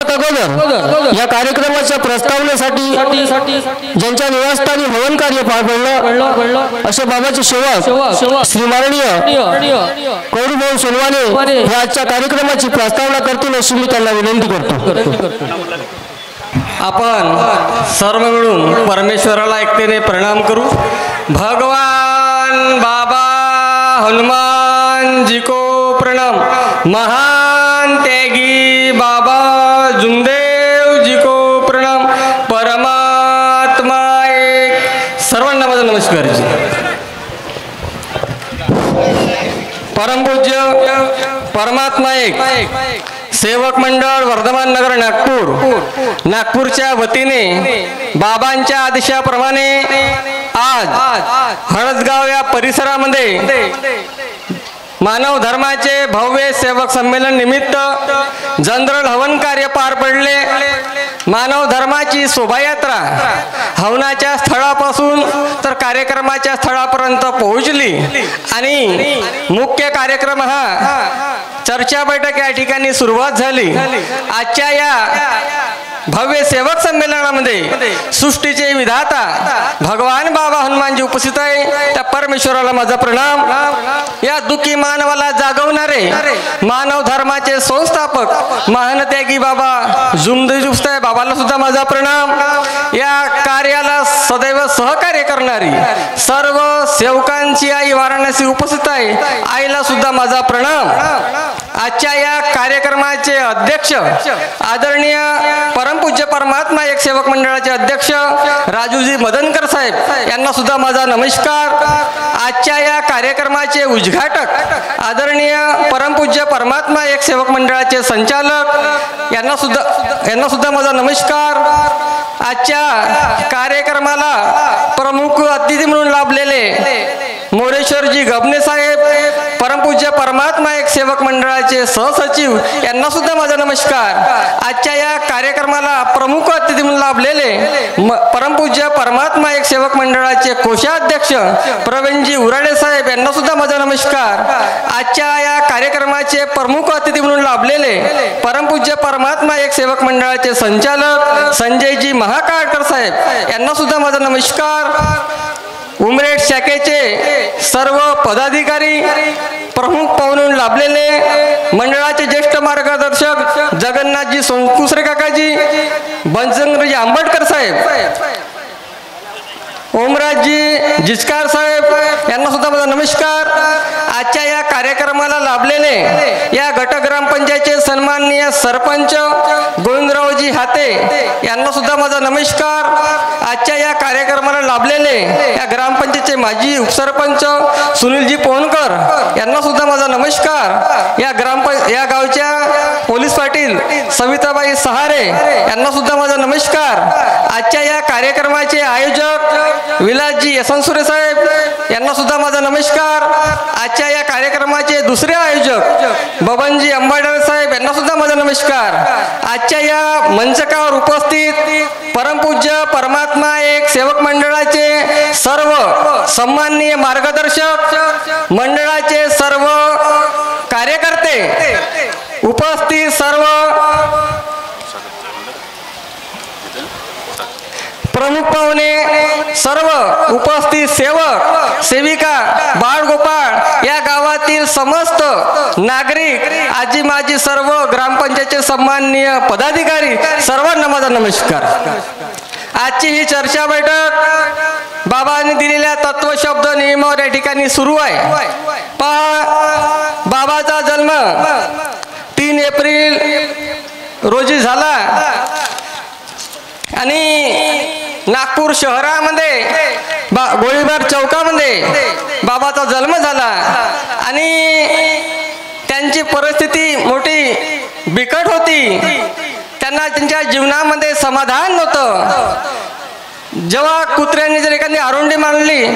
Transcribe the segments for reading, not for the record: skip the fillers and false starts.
सर्वात अगोदर या कार्यक्रमाच्या प्रस्तावनेसाठी ज्यांच्या निवासस्थानी हवन कार्य पार पडलं असे बाबाचे सेवक श्री माननीय कौरभाऊ सोनवाने या आजच्या कार्यक्रमाची प्रस्तावना करतील अशी मी त्यांना विनंती करतो। आपण सर्व मिळून परमेश्वराला एकतेने प्रणाम करू। भगवान बाबा हनुमान जी को प्रणाम। महान त्यागी बाबा जुमदेव जी को प्रणाम। परमात्मा एक। सर्वांना माझा नमस्कार जी। परमपूज्य परमात्मा एक सेवक मंडळ वर्धमान नगर नागपूरच्या वतीने बाबांच्या आदेशाप्रमाणे आज हळदगाव या परिसरामध्ये मानव धर्माचे भव्य सेवक संमेलन निमित्त जनरल हवन कार्य पार पडले। मानव धर्माची शोभायात्रा हवनाच्या स्थळापासून तर कार्यक्रमाच्या स्थळापर्यंत पोहोचली आणि मुख्य कार्यक्रम हा चर्चा बैठक या ठिकाणी सुरुवात झाली। आजच्या या भव्य सेवक संमेलनामध्ये सृष्टीचे विधाता भगवान बाबा हनुमानजी उपस्थित आहे। त्या परमेश्वराला माझा प्रणाम। या दुःखी मानवाला जागवणारे मानव धर्माचे संस्थापक महान त्यागी बाबा जुमदेव बाबाला सुद्धा माझा प्रणाम। या कार्याला सदैव सहकार्य करणारी सर्व सेवकांची आई वाराणसी उपस्थित आहे। आईला सुद्धा माझा प्रणाम। आजच्या या कार्यक्रमाचे अध्यक्ष आदरणीय परमपूज्य परमात्मा एक सेवक मंडळाचे अध्यक्ष राजूजी मदनकर साहेब यांना सुद्धा माझा नमस्कार। आजच्या या कार्यक्रमाचे उद्घाटक आदरणीय परमपूज्य परमात्मा एक सेवक मंडळाचे संचालक यांना सुद्धा माझा नमस्कार। आजच्या कार्यक्रमाला प्रमुख अतिथी म्हणून लाभलेले मोरेश्वरजी गबने साहेब परमपूज्य परमात्मा एक सेवक मंडळाचे सहसचिव यांना सुद्धा माझा नमस्कार। आजच्या या कार्यक्रमाला प्रमुख अतिथी म्हणून लाभलेले परमपूज्य परमात्मा एक सेवक मंडळाचे कोषाध्यक्ष प्रवीणजी उराडे साहेब यांना सुद्धा माझा नमस्कार। आजच्या या कार्यक्रमाचे प्रमुख अतिथी म्हणून लाभलेले परमपूज्य परमात्मा एक सेवक मंडळाचे संचालक संजयजी महाकाळकर साहेब यांना सुद्धा माझा नमस्कार। उमरेड शाखेचे सर्व पदाधिकारी प्रमुख पाहुणे लाभलेले मंडळाचे ज्येष्ठ मार्गदर्शक जगन्नाथजी सोनकुसरे काकाजी बंजंगजी आंबेडकर साहेब ओमराजजी जिचकार साहेब यांना सुद्धा माझा नमस्कार। आजच्या या कार्यक्रमाला लाभलेले या गट ग्रामपंचायतचे सन्माननीय सरपंच गोविंदरावजी हाते यांना सुद्धा माझा नमस्कार। आजच्या या कार्यक्रमाला लाभलेले या ग्रामपंचायतचे माजी उपसरपंच सुनीलजी पोहनकर यांना सुद्धा माझा नमस्कार। या गावच्या पोलीस पाटील सविताबाई सहारे यांना सुद्धा माझा नमस्कार। आजच्या या कार्यक्रमाचे आयोजक विलासजी यसनसुरे साहेब यांना सुद्धा माझा नमस्कार। आजच्या या कार्यक्रमाचे दुसरे आयोजक बबनजी अंबाडकर साहेब यांना सुद्धा माझा नमस्कार। आजच्या या मंचकावर उपस्थित परमपूज्य परमात्मा एक सेवक मंडळाचे सर्व सन्माननीय मार्गदर्शक मंडळाचे सर्व कार्यकर्ते उपस्थित सर्व प्रमुख पाहुणे सर्व उपस्थित सेवक सेविका बाळगोपाळ या गावातील समस्त नागरिक आजी माजी सर्व ग्रामपंचायतचे सन्माननीय पदाधिकारी सर्वांना माझा नमस्कार। आजची ही चर्चा बैठक बाबांनी दिलेल्या तत्वशब्द नियमावर या ठिकाणी सुरू आहे। पहा बाबाचा जन्म 3 एप्रिल रोजी झाला आणि नागपूर शहरामध्ये गोळीबार चौकामध्ये बाबाचा जन्म झाला आणि त्यांची परिस्थिती मोठी बिकट होती। त्यांना त्यांच्या जीवनामध्ये समाधान नव्हतं। जेव्हा कुत्र्यांनी जर एखादी आरुंडी मारली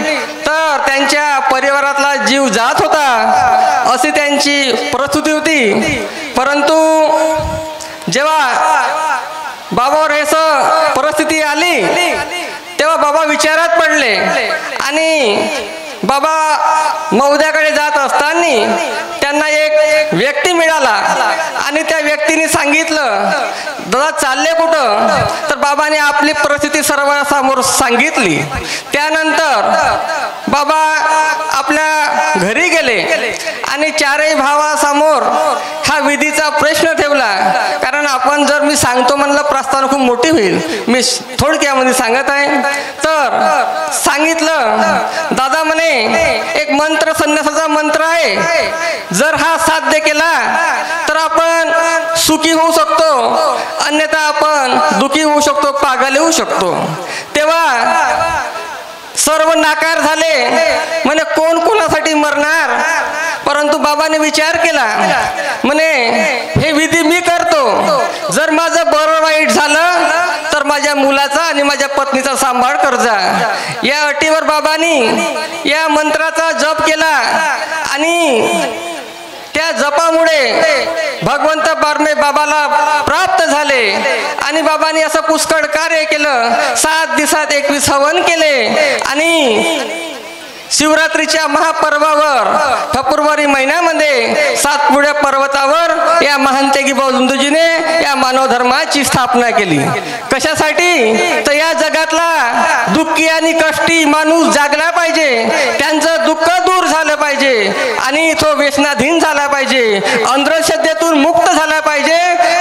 तर त्यांच्या परिवारातला जीव जात होता अशी त्यांची परिस्थिती होती। परंतु जेव्हा बाबावर हे परिस्थिती आली तेव्हा बाबा विचारात पडले आणि बाबा मौद्याकडे जात असताना त्यांना एक व्यक्ती मिळाला आणि त्या व्यक्तीने सांगितलं दादा चालले कुठं? तर बाबाने आपली परिस्थिती सर्वांसमोर सांगितली. त्यानंतर बाबा आपल्या घरी गेले आणि चारही भावासमोर हा विधीचा प्रश्न ठेवला. कारण आपण जर मी सांगतो म्हणलं प्रस्तावना खूप मोठी होईल, मी थोडक्यामध्ये सांगत आहे. तर सांगितलं दादा म्हणे एक मंत्र संन्यासाचा मंत्र आहे, जर हा साध्य केला तर आपण सुखी होऊ शकतो, अन्यथा आपण दुखी होऊ शकतो, पागल होऊ शकतो. तेव्हा सर्व नाकार झाले, म्हणे कोण कोणासाठी मरणार. परंतु बाबाने विचार केला, म्हणे हे विधी मी करतो, जर माझं बरं वाईट झालं तर माझ्या मुलाचा आणि माझ्या पत्नीचा सांभाळ करजा. या अटीवर बाबांनी या मंत्राचा जप केला आणि त्या जपामुळे भगवंत परमे बाबाला प्राप्त झाले. आणि बाबांनी असं पुष्कळ कार्य केलं. 7 दिवसात 21 हवन केले आणि शिवरात्रीच्या महापर्वावर फेब्रुवारी महिन्यामध्ये सातपुड्या पर्वतावर या महानतेगी बौद्धजीने या मानव धर्माची स्थापना केली. कशासाठी? तर या जगातला दुःखी आणि कष्टी माणूस जागला पाहिजे, त्यांचं दुःख दूर झालं पाहिजे आणि तो व्यसनाधीन झाला पाहिजे, अंधश्रद्धेतून मुक्त झाला पाहिजे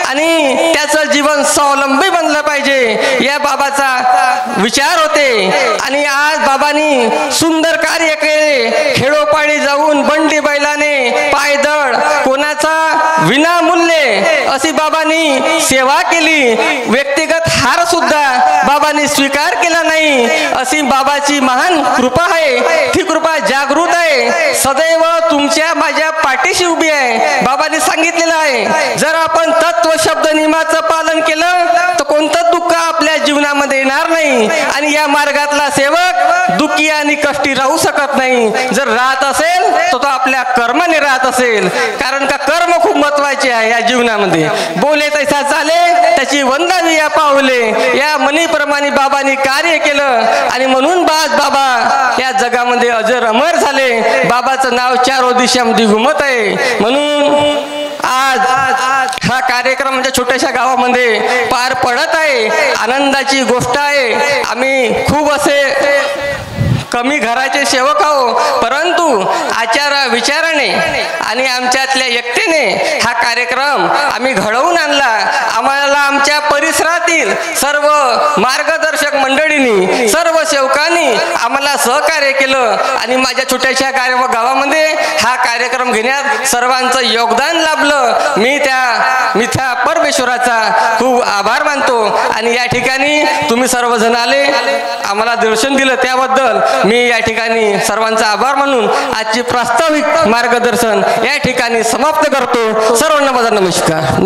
आणि त्याचं जीवन स्वावलंबी बनलं पाहिजे. या बाबाचा विचार होते. आणि आज बाबांनी सुंदर कार्य केले. खेडोपाडी जाऊन बंडी बैलाने पायदळ कोणाचा विनामूल्य अशी बाबांनी सेवा केली. व्यक्तिगत हार सुद्धा बाबांनी स्वीकार केला नाही. अशी बाबाची महान कृपा आहे. ती कृपा जागृत आहे, सदैव तुमच्या माझ्या पाठीशी उभी आहे. बाबांनी सांगितलेलं आहे, जर आपण तत्व शब्द नियमाचं पालन केलं तर कोणतं दुःख आपल्या जीवनामध्ये येणार नाही. आणि या मार्गातला सेवक दुःखी आणि कष्टी राहू शकत नाही. जर राहत असेल तर तो आपल्या कर्माने राहत असेल. कारण का कर्म खूप महत्वाचे आहे या जीवनामध्ये. बोले तैसा चाले त्याची वंदावी या पावले. या मनीप्रमाणे बाबांनी कार्य केलं आणि म्हणून बाबा या जगामध्ये अजर अमर झाले. बाबाचं नाव 4 दिशांमध्ये घुमत आहे. म्हणून आज हा कार्यक्रम म्हणजे छोट्याशा गावामध्ये पार पडत आहे. आनंदाची गोष्ट आहे. आम्ही खूप असे कमी घराचे सेवक आहो, परंतु आचार विचाराने आणि आमच्यातल्या एकतेने हा कार्यक्रम आम्ही घडवून आणला. आम्हाला आमच्या परिसरातील सर्व मार्गदर्शक मंडळींनी, सर्व सेवकांनी आम्हाला सहकार्य केलं आणि माझ्या छोट्याशा गावामध्ये हा कार्यक्रम घेण्यात सर्वांचं योगदान लाभलं. मी त्या परमेश्वराचा खूप आभार मानतो. आणि या ठिकाणी तुम्ही सर्वजण आले, आम्हाला दर्शन दिलं, त्याबद्दल मी या ठिकाणी सर्वांचा आभार मानून आजची प्रास्ताविक मार्गदर्शन या ठिकाणी समाप्त करतो. सर्वांना माझा नमस्कार.